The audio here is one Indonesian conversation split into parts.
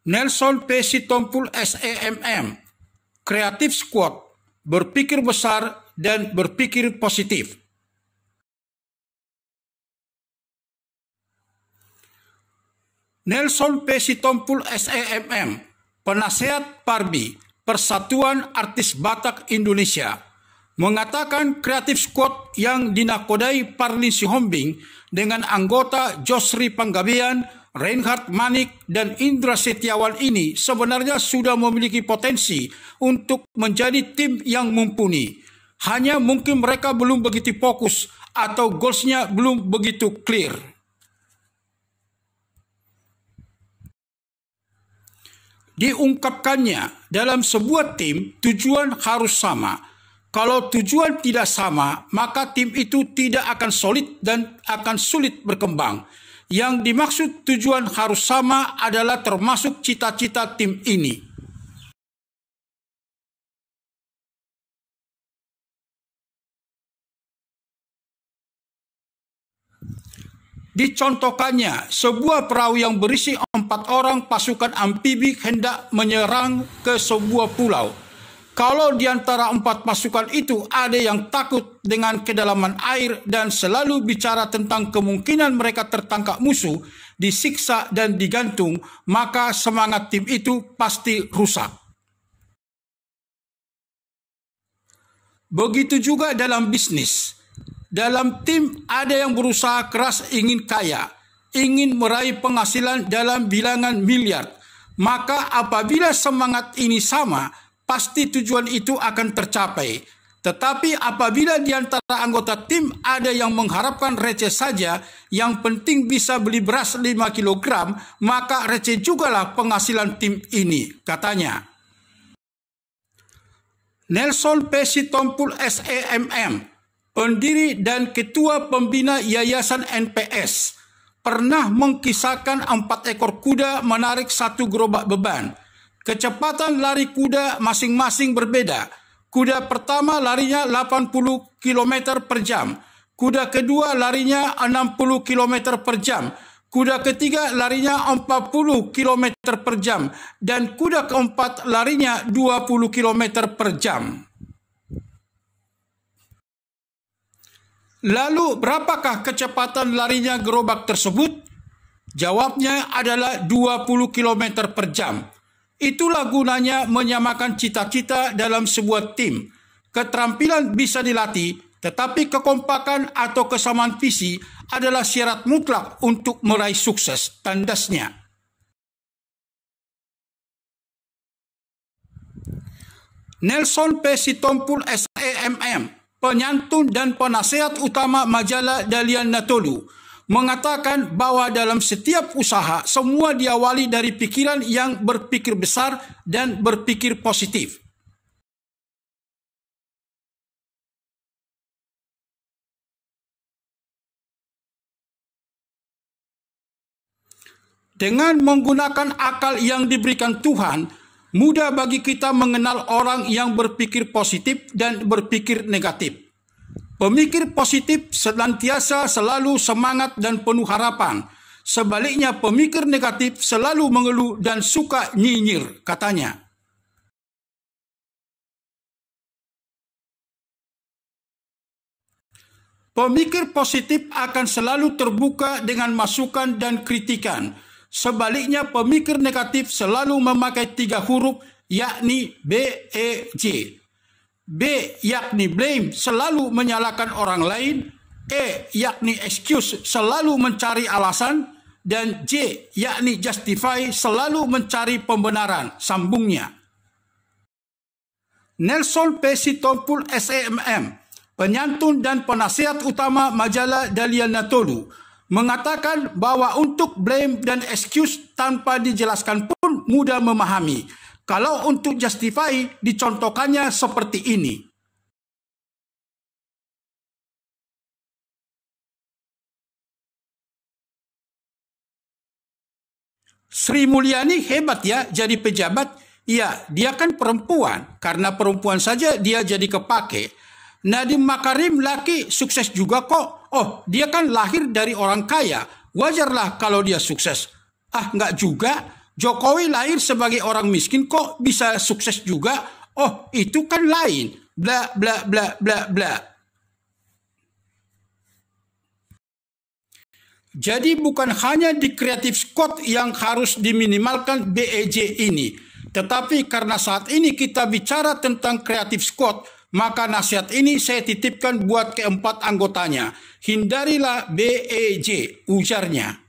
Nelson P. Sitompul SEMM, Creative Squad, berpikir besar dan berpikir positif. Nelson P. Sitompul SEMM, Penasehat Parbi, Persatuan Artis Batak Indonesia, mengatakan Creative Squad yang dinakodai Parlin Sihombing dengan anggota Josri Panggabean, Reinhard Manik, dan Indra Setiawan ini sebenarnya sudah memiliki potensi untuk menjadi tim yang mumpuni. Hanya mungkin mereka belum begitu fokus atau goalsnya belum begitu clear. Diungkapkannya, dalam sebuah tim tujuan harus sama. Kalau tujuan tidak sama, maka tim itu tidak akan solid dan akan sulit berkembang. Yang dimaksud tujuan harus sama adalah termasuk cita-cita tim ini. Dicontohkannya, sebuah perahu yang berisi 4 orang pasukan amfibi hendak menyerang ke sebuah pulau. Kalau di antara 4 pasukan itu ada yang takut dengan kedalaman air dan selalu bicara tentang kemungkinan mereka tertangkap musuh, disiksa dan digantung, maka semangat tim itu pasti rusak. Begitu juga dalam bisnis. Dalam tim ada yang berusaha keras ingin kaya, ingin meraih penghasilan dalam bilangan miliar. Maka apabila semangat ini sama, pasti tujuan itu akan tercapai. Tetapi apabila di antara anggota tim ada yang mengharapkan receh saja, yang penting bisa beli beras 5 kg, maka receh jugalah penghasilan tim ini, katanya. Nelson P. Sitompul SEMM, pendiri dan ketua pembina Yayasan NPS, pernah mengkisahkan 4 ekor kuda menarik 1 gerobak beban. Kecepatan lari kuda masing-masing berbeda. Kuda pertama larinya 80 km per jam. Kuda kedua larinya 60 km per jam. Kuda ketiga larinya 40 km per jam. Dan kuda keempat larinya 20 km per jam. Lalu berapakah kecepatan larinya gerobak tersebut? Jawabnya adalah 20 km per jam. Itulah gunanya menyamakan cita-cita dalam sebuah tim. Keterampilan bisa dilatih, tetapi kekompakan atau kesamaan visi adalah syarat mutlak untuk meraih sukses, tandasnya. Nelson P. Sitompul SEMM, penyantun dan penasehat utama majalah Dalian Natolu, mengatakan bahwa dalam setiap usaha semua diawali dari pikiran yang berpikir besar dan berpikir positif. Dengan menggunakan akal yang diberikan Tuhan, mudah bagi kita mengenal orang yang berpikir positif dan berpikir negatif. Pemikir positif senantiasa selalu semangat dan penuh harapan. Sebaliknya pemikir negatif selalu mengeluh dan suka nyinyir, katanya. Pemikir positif akan selalu terbuka dengan masukan dan kritikan. Sebaliknya pemikir negatif selalu memakai 3 huruf, yakni B, E, J. B yakni blame, selalu menyalahkan orang lain. E yakni excuse, selalu mencari alasan. Dan J yakni justify, selalu mencari pembenaran, sambungnya. Nelson P. Sitompul SEMM, penyantun dan penasehat utama majalah Dalian Natolu, mengatakan bahwa untuk blame dan excuse tanpa dijelaskan pun mudah memahami. Kalau untuk justify, dicontohkannya seperti ini. Sri Mulyani hebat ya jadi pejabat. Ya, dia kan perempuan. Karena perempuan saja dia jadi kepake. Nadiem Makarim laki sukses juga kok. Oh, dia kan lahir dari orang kaya. Wajarlah kalau dia sukses. Ah, enggak juga. Jokowi lahir sebagai orang miskin kok bisa sukses juga? Oh, itu kan lain. Bla bla bla bla bla. Jadi bukan hanya di Creative Squad yang harus diminimalkan BEJ ini. Tetapi karena saat ini kita bicara tentang Creative Squad, maka nasihat ini saya titipkan buat keempat anggotanya. Hindarilah BEJ, ujarnya.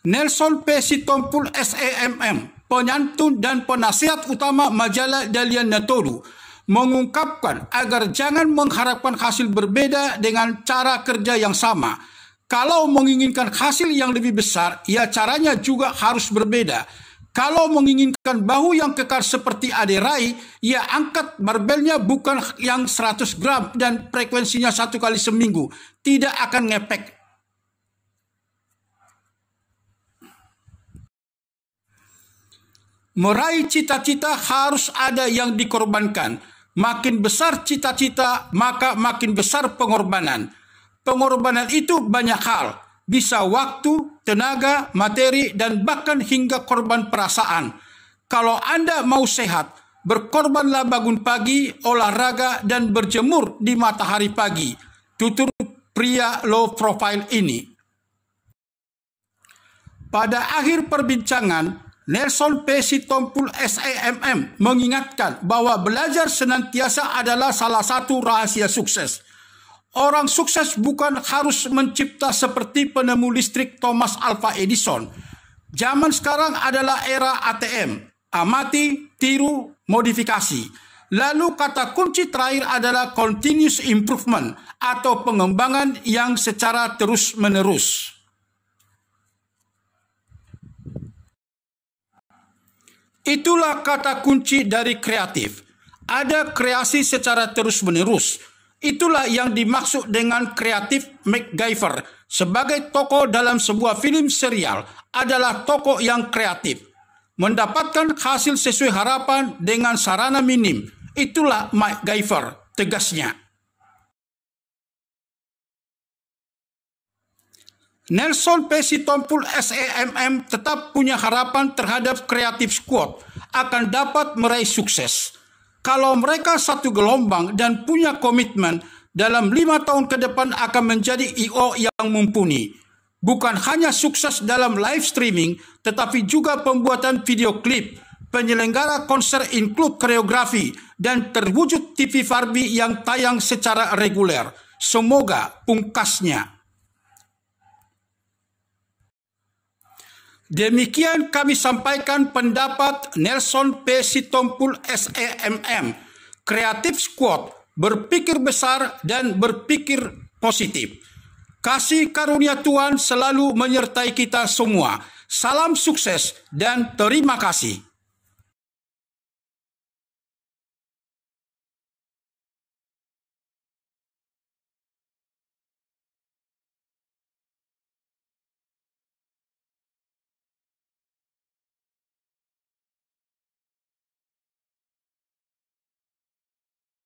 Nelson P. Sitompul SEMM, penyantun dan penasihat utama majalah Dalian Natoru, mengungkapkan agar jangan mengharapkan hasil berbeda dengan cara kerja yang sama. Kalau menginginkan hasil yang lebih besar, ya caranya juga harus berbeda. Kalau menginginkan bahu yang kekar seperti Ade Rai, ya angkat barbelnya bukan yang 100 gram dan frekuensinya 1 kali seminggu. Tidak akan ngepek. Meraih cita-cita harus ada yang dikorbankan. Makin besar cita-cita, maka makin besar pengorbanan. Pengorbanan itu banyak hal. Bisa waktu, tenaga, materi, dan bahkan hingga korban perasaan. Kalau Anda mau sehat, berkorbanlah bangun pagi, olahraga, dan berjemur di matahari pagi. Tutur pria low profile ini. Pada akhir perbincangan, Nelson P. Sitompul SEMM mengingatkan bahwa belajar senantiasa adalah salah satu rahasia sukses. Orang sukses bukan harus mencipta seperti penemu listrik Thomas Alva Edison. Zaman sekarang adalah era ATM, amati, tiru, modifikasi. Lalu kata kunci terakhir adalah continuous improvement atau pengembangan yang secara terus-menerus. Itulah kata kunci dari kreatif. Ada kreasi secara terus-menerus. Itulah yang dimaksud dengan kreatif MacGyver. Sebagai tokoh dalam sebuah film serial adalah tokoh yang kreatif. Mendapatkan hasil sesuai harapan dengan sarana minim. Itulah MacGyver, tegasnya. Nelson P. Sitompul SEMM tetap punya harapan terhadap Creative Squad akan dapat meraih sukses. Kalau mereka satu gelombang dan punya komitmen, dalam 5 tahun ke depan akan menjadi I.O. yang mumpuni. Bukan hanya sukses dalam live streaming, tetapi juga pembuatan video klip, penyelenggara konser include koreografi, dan terwujud TV Farbi yang tayang secara reguler. Semoga pungkasnya. Demikian kami sampaikan pendapat Nelson P. Sitompul SEMM, Creative Squad, berpikir besar dan berpikir positif. Kasih karunia Tuhan selalu menyertai kita semua. Salam sukses dan terima kasih.